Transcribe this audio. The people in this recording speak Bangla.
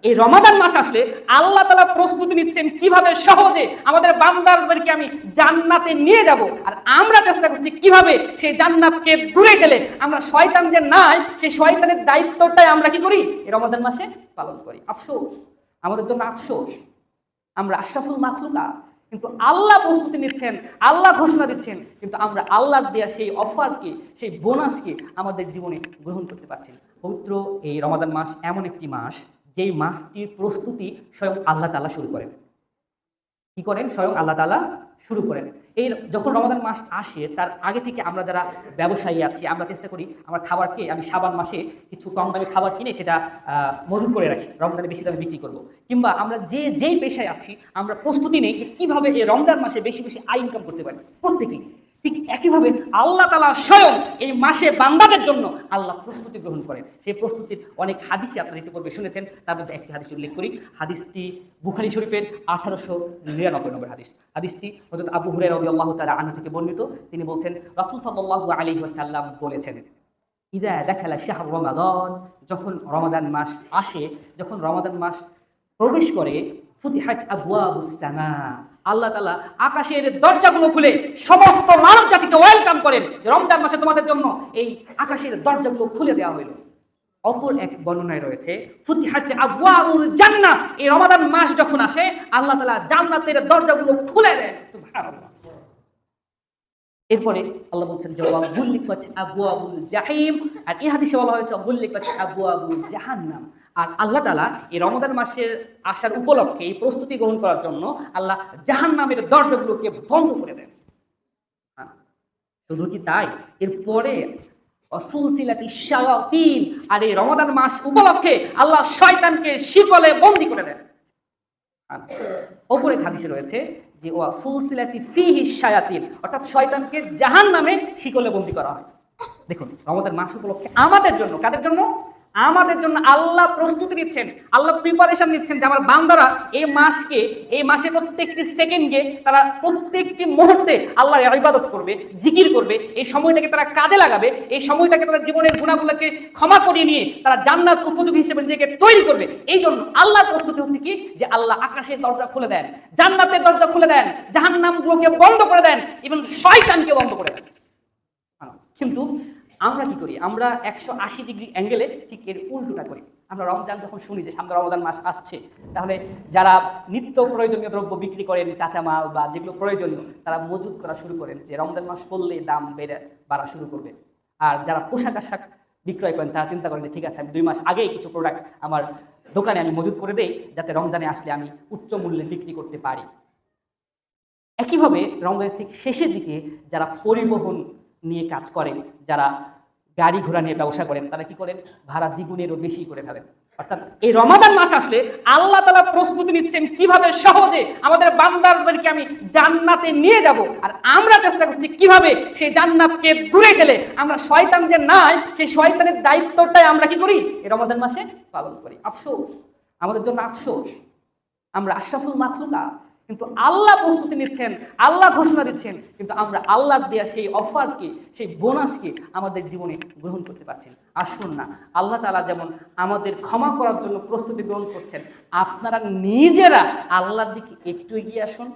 এই রমাদান মাস আসলে আল্লাহ তাআলা প্রস্তুতি নিচ্ছেন কিভাবে সহজে আমাদের বান্দাদেরকে আমি জান্নাতে নিয়ে যাব, আর আমরা চেষ্টা করছি কিভাবে সেই জান্নাতকে দূরে ঠেলে আমরা শয়তান যে নাই সেই শয়তানের দায়িত্বটাই আমরা কি করি এই রমাদান মাসে পালন করি। আফসোস, আমাদের জন্য আফসোস, আমরা আশরাফুল মাখলুকাত, কিন্তু আল্লাহ প্রস্তুতি নিচ্ছেন, আল্লাহ ঘোষণা দিচ্ছেন, কিন্তু আমরা আল্লাহর দেয়া সেই অফারকে, সেই বোনাসকে আমাদের জীবনে গ্রহণ করতে পারছি না। পবিত্র এই রমাদান মাস এমন একটি মাস যেই মাসটির প্রস্তুতি স্বয়ং আল্লাহ তাআলা শুরু করেন। কি করেন? স্বয়ং আল্লাহ তাআলা শুরু করেন। এই যখন রমাদান মাস আসে তার আগে থেকে আমরা যারা ব্যবসায়ী আছি আমরা চেষ্টা করি আমার খাবারকে আমি শাবান মাসে কিছু কম দামি খাবার কিনে সেটা মজুত করে রাখি, রমজানে বেশি দামে বিক্রি করব। কিংবা আমরা যেই পেশায় আছি আমরা প্রস্তুতি নেই কিভাবে এই রমজান মাসে বেশি বেশি আয় ইনকাম করতে পারি প্রত্যেকেই। ঠিক একইভাবে আল্লাহ তাআলা স্বয়ং এই মাসে বান্দাদের জন্য আল্লাহ প্রস্তুতি গ্রহণ করেন। সেই প্রস্তুতির অনেক হাদিসই আপনারা ইতিপূর্বে শুনেছেন, তার মধ্যে একটি হাদিস উল্লেখ করি। হাদিসটি বুখারী শরীফের 1899 নম্বর হাদিস। হাদিসটি হযরত আবু হুরায়রা রাদিয়াল্লাহু তাআলা আনহু থেকে বর্ণিত। তিনি বলছেন রাসূল সাল্লাল্লাহু আলাইহি ওয়াসাল্লাম বলেছেন, ইযা দাখালা শাহরু রমাদান, যখন রমাদান মাস আসে, যখন রমাদান মাস প্রবেশ করে, ফুতিহাত আবওয়াবুস সামা, আল্লাহ তাআলা আকাশের দরজাগুলো খুলে সমস্ত মানব জাতিকে ওয়েলকাম করেন। রমজান মাসে তোমাদের জন্য এই আকাশের দরজাগুলো খুলে দেওয়া হলো। অপর এক বর্ণনায় রয়েছে ফুতিহাত আবওয়াবুল জান্নাহ, এই রমাদান মাস যখন আসে আল্লাহ তাআলা জান্নাতের দরজাগুলো খুলে দেন। সুবহানাল্লাহ। এরপরে আল্লাহ বলছেন যে ওয়াগুল্লিকাত আবওয়াবুল জাহিম, আর এই হাদিসে বলা হয়েছে ওয়াগুল্লিকাত আবওয়াবুল জাহান্নাম। আর আল্লাহ তাআলা এই রমাদান মাসের আসার উপলক্ষে এই প্রস্তুতি গ্রহণ করার জন্য আল্লাহ জাহান্নামের দরজাগুলোকে বন্ধ করে দেন। শুধু কি তাই, এরপরে অসুলসিলাতি শায়াতিন, আর এই রমাদান মাস উপলক্ষে আল্লাহ শয়তানকে শিকলে বন্দী করে দেন। ওপরে হাদিসে রয়েছে যে ওয়া সুলসিলাতি ফিহি শায়াতিন, অর্থাৎ শয়তানকে জাহান্নামে শিকলে বন্দী করা হয়। দেখুন রমাদান মাস উপলক্ষে আমাদের জন্য, কাদের জন্য? আমাদের জন্য আল্লাহ প্রস্তুতি নিচ্ছেন, আল্লাহ প্রিপারেশন নিচ্ছেন যে আমার বান্দারা এই মাসে প্রত্যেকটি সেকেন্ডে তারা প্রত্যেকটি মুহূর্তে আল্লাহর ইবাদত করবে, জিকির করবে, এই সময়টাকে তারা কাজে লাগাবে, এই সময়টাকে তারা জীবনের গুনাহগুলোকে ক্ষমা করিয়ে নিয়ে তারা জান্নাত উপযোগী হিসেবে নিজেকে তৈরি করবে। এই জন্য আল্লাহর প্রস্তুতি হচ্ছে কি যে আল্লাহ আকাশের দরজা খুলে দেন, জান্নাতের দরজা খুলে দেন, জাহান্নামগুলোকে বন্ধ করে দেন এবং শয়তানকে বন্ধ করে দেন। কিন্তু আমরা কি করি? আমরা 180 ডিগ্রি অ্যাঙ্গেলে ঠিক এর উল্টোটা করি। আমরা রমজান যখন শুনি যে সামনে রমজান মাস আসছে, তাহলে যারা নিত্য প্রয়োজনীয় দ্রব্য বিক্রি করেন, কাঁচামাল বা যেগুলো প্রয়োজনীয়, তারা মজুত করা শুরু করেন যে রমজান মাস পড়লে দাম বাড়া শুরু করবে। আর যারা পোশাক আশাক বিক্রয় করেন তারা চিন্তা করেন যে ঠিক আছে আমি 2 মাস আগেই কিছু প্রোডাক্ট আমার দোকানে আমি মজুত করে দেই যাতে রমজানে আসলে আমি উচ্চ মূল্যে বিক্রি করতে পারি। একইভাবে রমজানের ঠিক শেষের দিকে যারা পরিবহন নিয়ে কাজ করেন, যারা গাড়ি ঘোড়া নিয়ে ব্যবসা করেন, তারা কি করেন? ভাড়া দ্বিগুণেরও বেশি করে ফেলেন। অর্থাৎ এই রমাদান মাস আসলে আল্লাহ তাআলা প্রস্তুতি নিচ্ছেন কিভাবে সহজে আমাদের বান্দাদেরকে আমি জান্নাতে নিয়ে যাব, আর আমরা চেষ্টা করছি কিভাবে সেই জান্নাতকে দূরে ঠেলে আমরা শয়তান যে নাই সেই শয়তানের দায়িত্বটাই আমরা কি করি এই রমাদান মাসে পালন করি। আফসোস, আমাদের জন্য আফসোস, আমরা আশরাফুল মাখলুকাত, কিন্তু আল্লাহ প্রস্তুতি নিচ্ছেন, আল্লাহ ঘোষণা দিচ্ছেন, কিন্তু আমরা আল্লাহর দেয়া সেই অফারকে, সেই বোনাসকে আমাদের জীবনে গ্রহণ করতে পারছি না। আসুন না, আল্লাহ তাআলা যেমন আমাদের ক্ষমা করার জন্য প্রস্তুতি গ্রহণ করছেন, আপনারা নিজেরা আল্লাহর দিকে একটু এগিয়ে আসুন।